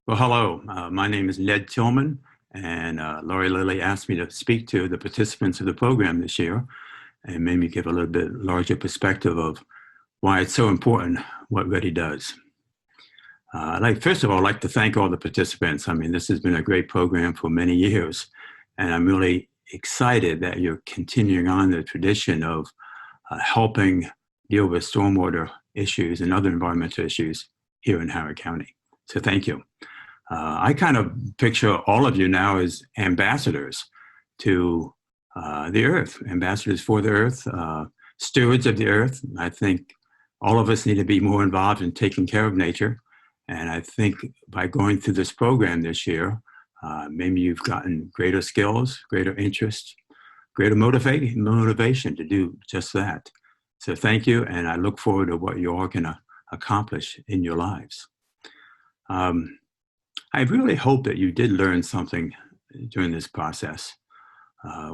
Well, hello. My name is Ned Tillman, and Lori Lilly asked me to speak to the participants of the program this year and made me give a little bit larger perspective of why it's so important what Ready does. First of all, I'd like to thank all the participants. I mean, this has been a great program for many years, and I'm really excited that you're continuing on the tradition of helping deal with stormwater issues and other environmental issues here in Howard County. So thank you. I kind of picture all of you now as ambassadors to the earth, ambassadors for the earth, stewards of the earth. I think all of us need to be more involved in taking care of nature. And I think by going through this program this year, maybe you've gotten greater skills, greater interest, greater motivation to do just that. So thank you, and I look forward to what you all can accomplish in your lives. I really hope that you did learn something during this process.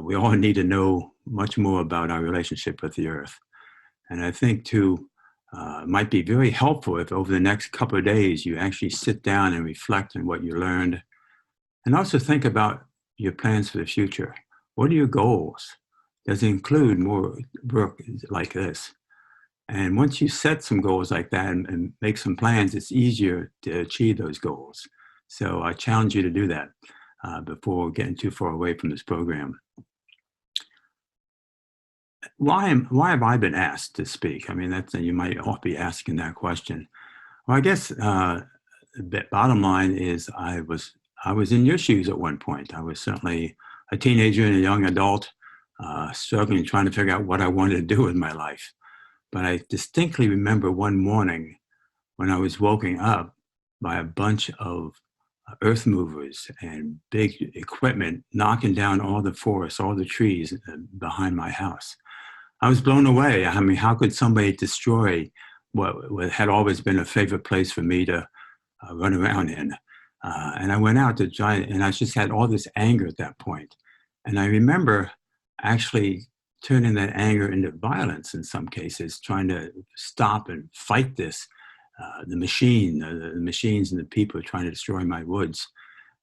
We all need to know much more about our relationship with the earth. And I think too, it might be very helpful if over the next couple of days, you actually sit down and reflect on what you learned. And also think about your plans for the future. What are your goals? Does it include more work like this? And once you set some goals like that and make some plans, it's easier to achieve those goals. So I challenge you to do that before getting too far away from this program. Why have I been asked to speak? I mean, you might all be asking that question. Well, I guess the bottom line is I was in your shoes at one point. I was certainly a teenager and a young adult, struggling, trying to figure out what I wanted to do with my life. But I distinctly remember one morning when I was woken up by a bunch of earth movers and big equipment knocking down all the forests, all the trees behind my house. I was blown away. I mean, how could somebody destroy what had always been a favorite place for me to run around in? And I went out to try, and I just had all this anger at that point. And I remember actually turning that anger into violence in some cases, trying to stop and fight this. The machines and the people trying to destroy my woods.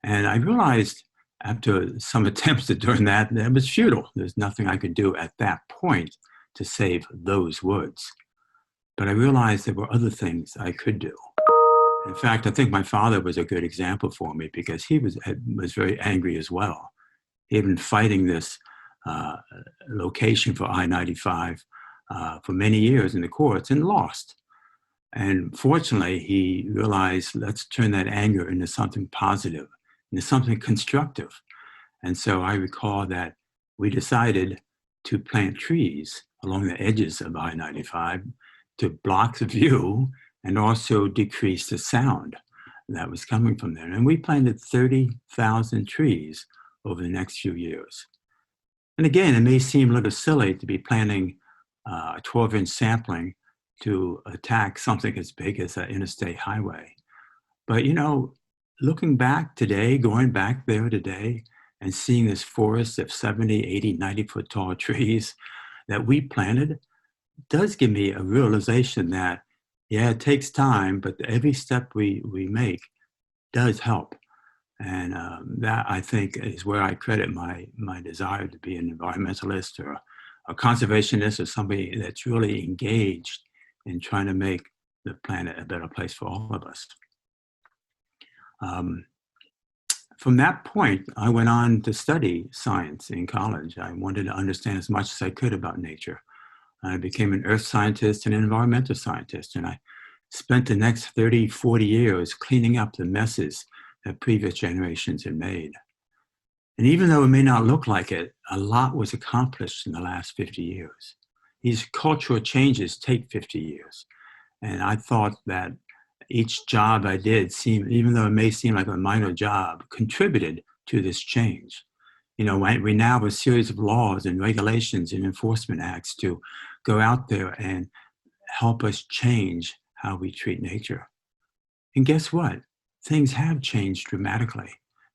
And I realized after some attempts at doing that, it was futile. There's nothing I could do at that point to save those woods. But I realized there were other things I could do. In fact, I think my father was a good example for me because he was very angry as well. He had been fighting this location for I-95 for many years in the courts and lost. And fortunately, he realized, let's turn that anger into something positive, into something constructive. And so I recall that we decided to plant trees along the edges of I-95 to block the view and also decrease the sound that was coming from there. And we planted 30,000 trees over the next few years. And again, it may seem a little silly to be planting a 12-inch sapling to attack something as big as an interstate highway. But, you know, looking back today, going back there today and seeing this forest of 70, 80, 90-foot tall trees that we planted does give me a realization that, yeah, it takes time, but every step we make does help. And that, I think, is where I credit my desire to be an environmentalist or a conservationist or somebody that's really engaged in trying to make the planet a better place for all of us. From that point, I went on to study science in college. I wanted to understand as much as I could about nature. I became an earth scientist and an environmental scientist, and I spent the next 30, 40 years cleaning up the messes that previous generations had made. And even though it may not look like it, a lot was accomplished in the last 50 years. These cultural changes take 50 years. And I thought that each job I did, even though it may seem like a minor job, contributed to this change. You know, we now have a series of laws and regulations and enforcement acts to go out there and help us change how we treat nature. And guess what? Things have changed dramatically.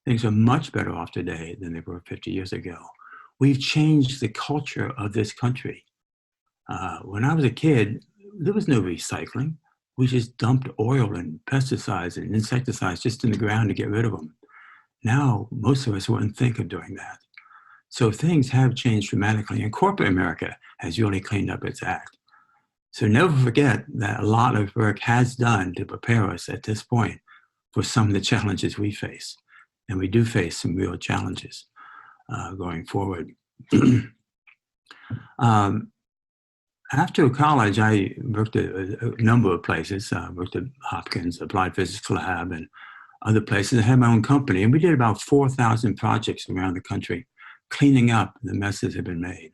Things are much better off today than they were 50 years ago. We've changed the culture of this country. When I was a kid, there was no recycling. we just dumped oil and pesticides and insecticides just in the ground to get rid of them. Now, most of us wouldn't think of doing that. So things have changed dramatically, and corporate America has really cleaned up its act. So never forget that a lot of work has done to prepare us at this point for some of the challenges we face. And we do face some real challenges going forward. After college, I worked at a number of places. I worked at Hopkins Applied Physics Lab and other places. I had my own company, and we did about 4,000 projects around the country, cleaning up the messes that had been made.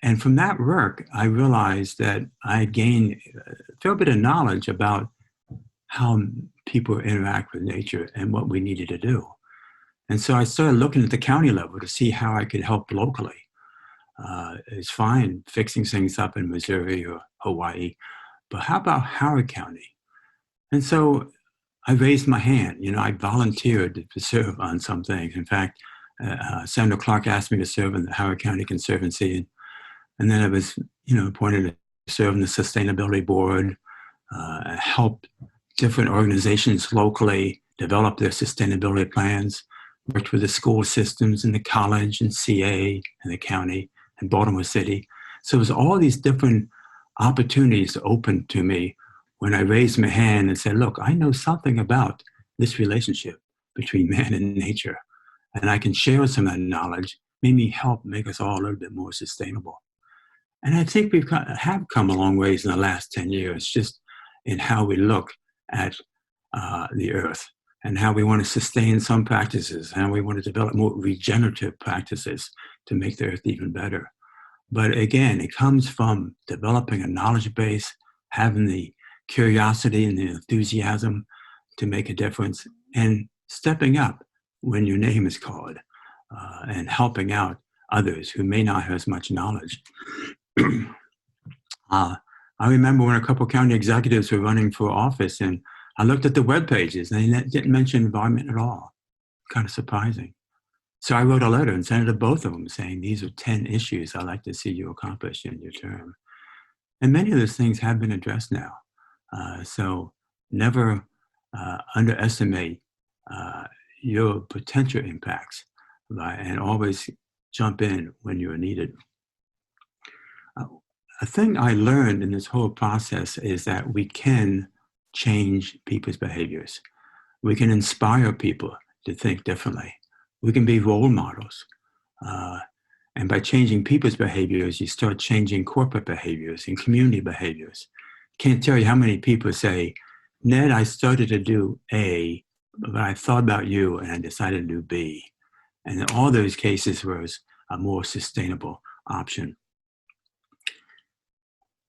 And from that work, I realized that I had gained a fair bit of knowledge about how people interact with nature and what we needed to do. And so I started looking at the county level to see how I could help locally. It's fine fixing things up in Missouri or Hawaii, but how about Howard County? And so I raised my hand. I volunteered to serve on some things. In fact, Senator Clark asked me to serve in the Howard County Conservancy. And then I was, appointed to serve in the Sustainability Board, help different organizations locally develop their sustainability plans, worked with the school systems and the college and CA and the county and Baltimore City. So it was all these different opportunities open to me when I raised my hand and said, look, I know something about this relationship between man and nature, and I can share some of that knowledge, maybe help make us all a little bit more sustainable. And I think have come a long ways in the last 10 years, just in how we look at the earth and how we want to sustain some practices, and we want to develop more regenerative practices to make the earth even better. But again, it comes from developing a knowledge base, having the curiosity and the enthusiasm to make a difference, and stepping up when your name is called, and helping out others who may not have as much knowledge. I remember when a couple of county executives were running for office, and I looked at the web pages and they didn't mention environment at all. Kind of surprising. So I wrote a letter and sent it to both of them saying, these are 10 issues I'd like to see you accomplish in your term. And many of those things have been addressed now. So never underestimate your potential impacts, and always jump in when you're needed. A thing I learned in this whole process is that we can change people's behaviors. We can inspire people to think differently. We can be role models. And by changing people's behaviors, you start changing corporate behaviors and community behaviors. Can't tell you how many people say, Ned, I started to do A, but I thought about you and I decided to do B. And in all those cases was a more sustainable option.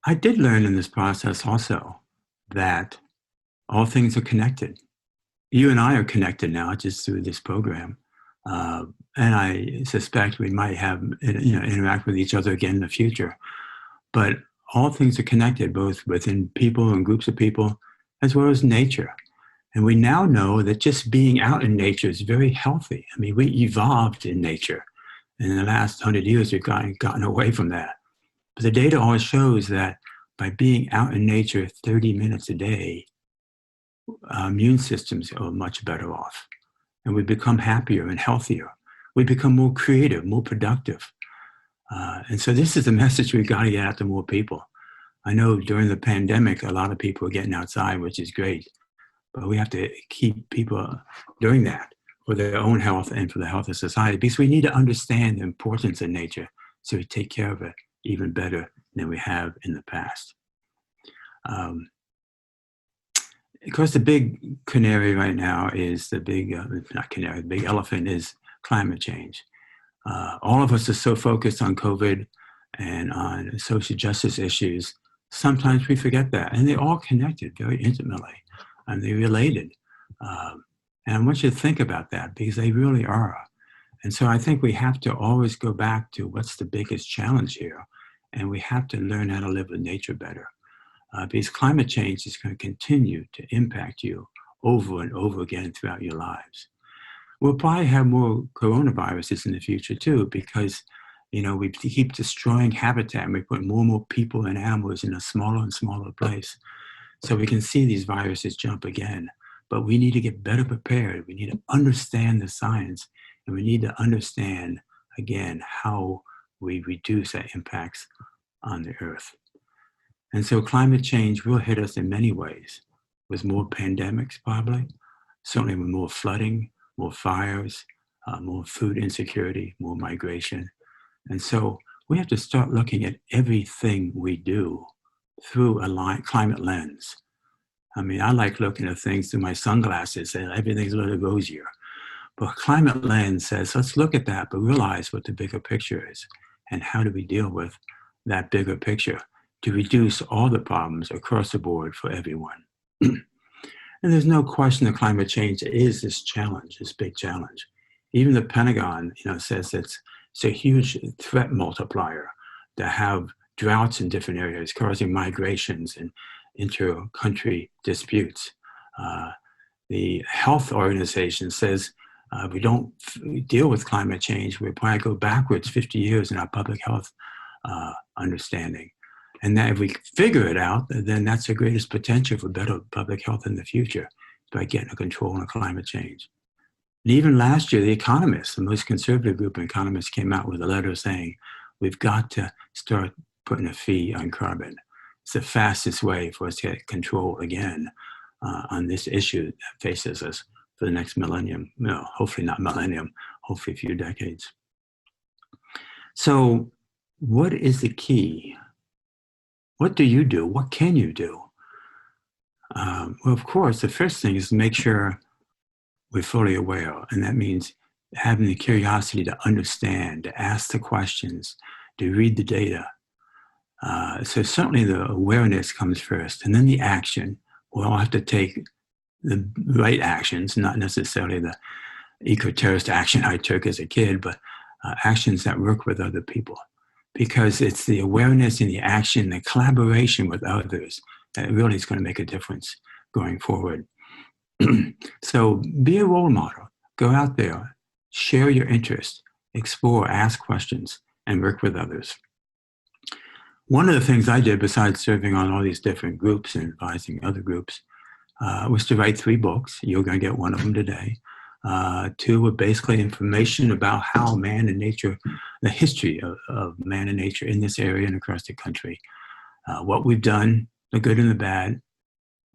I did learn in this process also that all things are connected. You and I are connected now just through this program. And I suspect we might have, interact with each other again in the future. But all things are connected, both within people and groups of people, as well as nature. And we now know that just being out in nature is very healthy. I mean, we evolved in nature. And in the last 100 years, we've gotten away from that. But the data always shows that by being out in nature 30 minutes a day, our immune systems are much better off. And we become happier and healthier. We become more creative, more productive. And so this is the message we've got to get out to more people. I know during the pandemic, a lot of people are getting outside, which is great. But we have to keep people doing that for their own health and for the health of society, because we need to understand the importance of nature so we take care of it even better than we have in the past. Of course, the big canary right now is the big elephant is climate change. All of us are so focused on COVID and on social justice issues. Sometimes we forget that, and they're all connected very intimately, and they're related. And I want you to think about that, because they really are. And so I think we have to always go back to what's the biggest challenge here, and we have to learn how to live with nature better. Because climate change is going to continue to impact you over and over again throughout your lives. We'll probably have more coronaviruses in the future too, because we keep destroying habitat and we put more and more people and animals in a smaller and smaller place. So we can see these viruses jump again, but we need to get better prepared. We need to understand the science, and we need to understand, again, how we reduce that impacts on the earth. And so climate change will hit us in many ways, with more pandemics probably, certainly with more flooding, more fires, more food insecurity, more migration. And so we have to start looking at everything we do through a climate lens. I mean, I like looking at things through my sunglasses and everything's a little rosier. But climate lens says, let's look at that, but realize what the bigger picture is and how do we deal with that bigger picture to reduce all the problems across the board for everyone. And there's no question that climate change is this challenge, this big challenge. Even the Pentagon, says it's a huge threat multiplier to have droughts in different areas causing migrations and inter-country disputes. The health organization says if we don't deal with climate change, we'll probably go backwards 50 years in our public health understanding. And that if we figure it out, then that's the greatest potential for better public health in the future by getting a control on climate change. And even last year, the economists, the most conservative group of economists, came out with a letter saying, we've got to start putting a fee on carbon. It's the fastest way for us to get control again on this issue that faces us for the next millennium. No, hopefully not millennium, hopefully a few decades. So what is the key? What do you do? What can you do? Well, of course, the first thing is to make sure we're fully aware. And that means having the curiosity to understand, to ask the questions, to read the data. So certainly the awareness comes first, and then the action. We'll all have to take the right actions, not necessarily the eco-terrorist action I took as a kid, but actions that work with other people. Because it's the awareness and the action, the collaboration with others that really is going to make a difference going forward. So be a role model. Go out there, share your interest, explore, ask questions, and work with others. One of the things I did besides serving on all these different groups and advising other groups was to write 3 books. You're going to get one of them today. 2 were basically information about how man and nature, the history of man and nature in this area and across the country, what we've done, the good and the bad.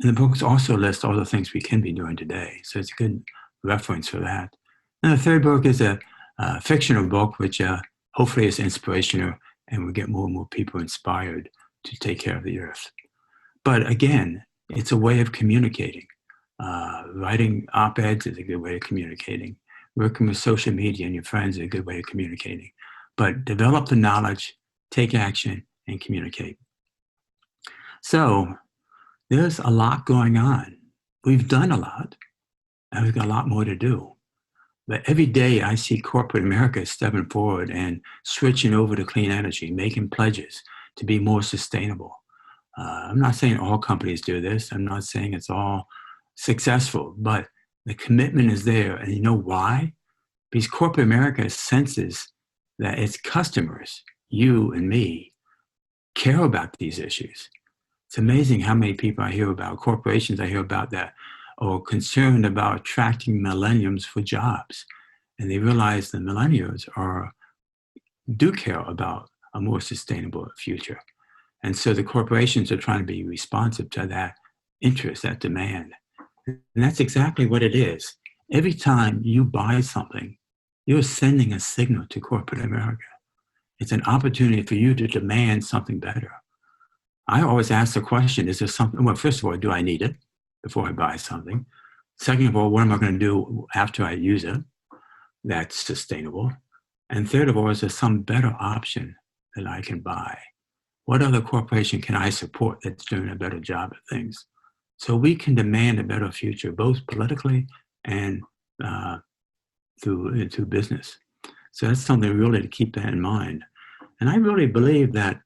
And the books also list all the things we can be doing today. So it's a good reference for that. And the 3rd book is a fictional book, which hopefully is inspirational and will get more and more people inspired to take care of the earth. But again, it's a way of communicating. Writing op-eds is a good way of communicating. Working with social media and your friends is a good way of communicating. But develop the knowledge, take action, and communicate. So there's a lot going on. We've done a lot, and we've got a lot more to do. But every day I see corporate America stepping forward and switching over to clean energy, making pledges to be more sustainable. I'm not saying all companies do this. I'm not saying it's all successful, but the commitment is there. And you know why? Because corporate America senses that its customers, you and me, care about these issues. It's amazing how many people I hear about, corporations I hear about that are concerned about attracting millennials for jobs. And they realize the millennials do care about a more sustainable future. And so the corporations are trying to be responsive to that interest, that demand. And that's exactly what it is. Every time you buy something, you're sending a signal to corporate America. It's an opportunity for you to demand something better. I always ask the question, is there something, well, first of all, do I need it before I buy something? Second of all, what am I going to do after I use it that's sustainable? And third of all, is there some better option that I can buy? What other corporation can I support that's doing a better job at things? So we can demand a better future, both politically and through business. So that's something really to keep that in mind. And I really believe that,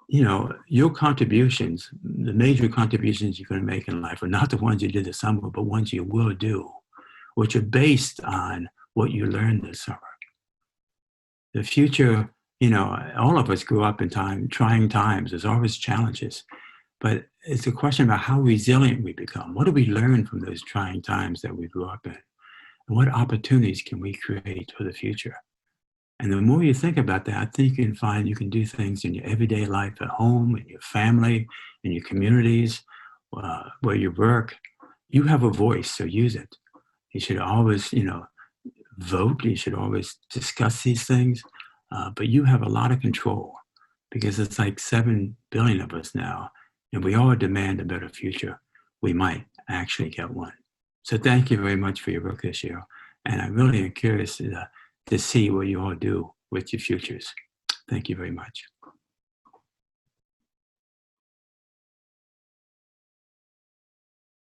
your contributions, the major contributions you're going to make in life are not the ones you did this summer, but ones you will do, which are based on what you learned this summer. The future, all of us grew up in trying times. There's always challenges. But it's a question about how resilient we become. What do we learn from those trying times that we grew up in? And what opportunities can we create for the future? And the more you think about that, I think you can find you can do things in your everyday life at home, in your family, in your communities, where you work. You have a voice, so use it. You should always, vote. You should always discuss these things. But you have a lot of control because it's like 7 billion of us now, and we all demand a better future. We might actually get one. So thank you very much for your work this year. And I really am curious to see what you all do with your futures. Thank you very much.